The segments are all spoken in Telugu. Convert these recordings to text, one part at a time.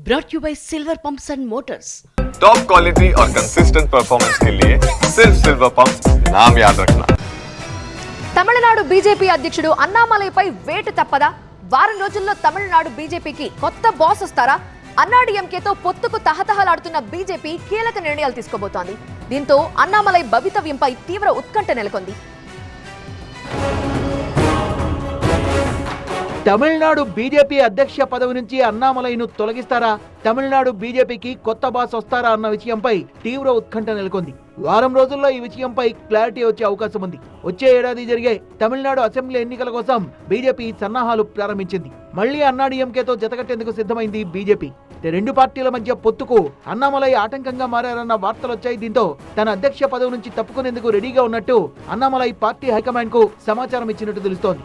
brought you by Silver Pumps and Motors. Top quality और कंसिस्टेंट परफॉर्मेंस के लिए सिर्फ सिल्वर पंप्स नाम याद रखना. తమిళనాడు బీజేపీ అధ్యక్షుడు అన్నామలైపై వేటు తప్పదా? వారం రోజుల్లో తమిళనాడు బీజేపీకి కొత్త బాస్ వస్తారా? అన్నాడీఎంకేతో పొత్తుకు తహతహలాడుతున్న బీజేపీ కీలక నిర్ణయాలు తీసుకోబోతోంది. దీంతో అన్నామలై భవితవ్యంపై తీవ్ర ఉత్కంఠ నెలకొంది. తమిళనాడు బీజేపీ అధ్యక్ష పదవి నుంచి అన్నామలైను తొలగిస్తారా? తమిళనాడు బీజేపీకి కొత్త బాస్ వస్తారా అన్న విషయంపై తీవ్ర ఉత్కంఠ నెలకొంది. వారం రోజుల్లో ఈ విషయంపై క్లారిటీ వచ్చే అవకాశం ఉంది. వచ్చే ఏడాది జరిగే తమిళనాడు అసెంబ్లీ ఎన్నికల కోసం బీజేపీ సన్నాహాలు ప్రారంభించింది. మళ్లీ అన్నాడీఎంకేతో జతకట్టేందుకు సిద్ధమైంది బీజేపీ. రెండు పార్టీల మధ్య పొత్తుకు అన్నామలై ఆటంకంగా మారారన్న వార్తలొచ్చాయి. దీంతో తన అధ్యక్ష పదవి నుంచి తప్పుకునేందుకు రెడీగా ఉన్నట్టు అన్నామలై పార్టీ హైకమాండ్ కు సమాచారం ఇచ్చినట్టు తెలుస్తోంది.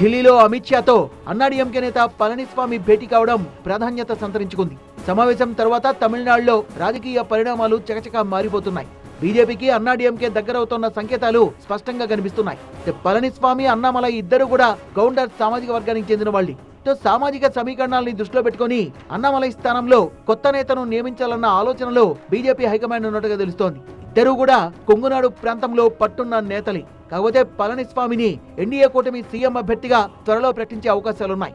ఢిల్లీలో అమిత్ షాతో అన్నాడీఎంకే నేత పళనిస్వామి భేటీ కావడం ప్రాధాన్యత సంతరించుకుంది. సమావేశం తర్వాత తమిళనాడులో రాజకీయ పరిణామాలు చకచకా మారిపోతున్నాయి. బీజేపీకి అన్నాడీఎంకే దగ్గరవుతున్న సంకేతాలు స్పష్టంగా కనిపిస్తున్నాయి. పళనిస్వామి, అన్నామలై ఇద్దరు కూడా గౌండర్ సామాజిక వర్గానికి చెందిన వాళ్ళు. సామాజిక సమీకరణాలని దృష్టిలో పెట్టుకుని అన్నామలై స్థానంలో కొత్త నేతను నియమించాలన్న ఆలోచనలో బీజేపీ హైకమాండ్ ఉన్నట్టుగా తెలుస్తోంది. ఇద్దరు కూడా కొంగునాడు ప్రాంతంలో పట్టున్న నేతలే. కాకపోతే పళనిస్వామిని ఎన్డీఏ కూటమి సీఎం అభ్యర్థిగా త్వరలో ప్రకటించే అవకాశాలున్నాయి.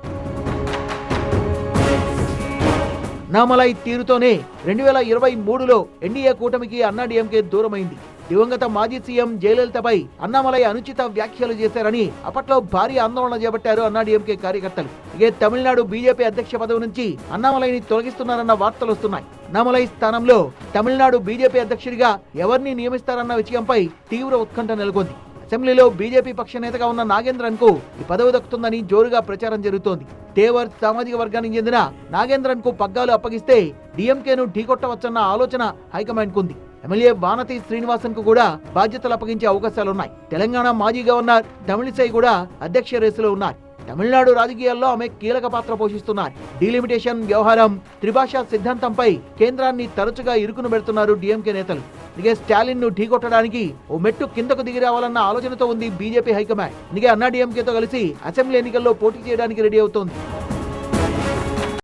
అన్నామలై తీరుతోనే 2023లో ఎన్డీఏ కూటమికి అన్నాడీఎంకే దూరమైంది. దివంగత మాజీ సీఎం జయలలితపై అన్నామలై అనుచిత వ్యాఖ్యలు చేశారని అప్పట్లో భారీ ఆందోళన చేపట్టారు అన్నాడీఎంకే కార్యకర్తలు. ఇదే తమిళనాడు బీజేపీ అధ్యక్ష పదవి నుంచి అన్నామలైని తొలగిస్తున్నారన్న వార్తలు వస్తున్నాయి. అన్నామలై స్థానంలో తమిళనాడు బీజేపీ అధ్యక్షుడిగా ఎవరిని నియమిస్తారన్న విషయంపై తీవ్ర ఉత్కంఠ నెలకొంది. అసెంబ్లీలో బీజేపీ పక్ష నేతగా ఉన్న నాగేంద్రన్ కు ఈ పదవి దక్కుతుందని జోరుగా ప్రచారం జరుగుతోంది. తేవర్ సామాజిక వర్గానికి చెందిన నాగేంద్రన్ కు పగ్గాలు అప్పగిస్తే డీఎంకేను ఢీకొట్టవచ్చన్న ఆలోచన హైకమాండ్ కుంది. ఎమ్మెల్యే వానతి శ్రీనివాసన్ కు కూడా బాధ్యతలు అప్పగించే అవకాశాలున్నాయి. తెలంగాణ మాజీ గవర్నర్ తమిళిసై కూడా అధ్యక్ష రేసులో ఉన్నారు. తమిళనాడు రాజకీయాల్లో ఆమె కీలక పాత్ర పోషిస్తున్నారు. డీలిమిటేషన్ వ్యవహారం, త్రిభాషా సిద్ధాంతంపై కేంద్రాన్ని తరచుగా ఇరుకును పెడుతున్నారు డీఎంకే నేతలు. అందుకే స్టాలిన్ ను ఢీకొట్టడానికి ఓ మెట్టు కిందకు దిగి రావాలన్న ఆలోచనతో ఉంది బీజేపీ హైకమాండ్. అందుకే అన్నాడీఎంకేతో కలిసి అసెంబ్లీ ఎన్నికల్లో పోటీ చేయడానికి రెడీ అవుతోంది.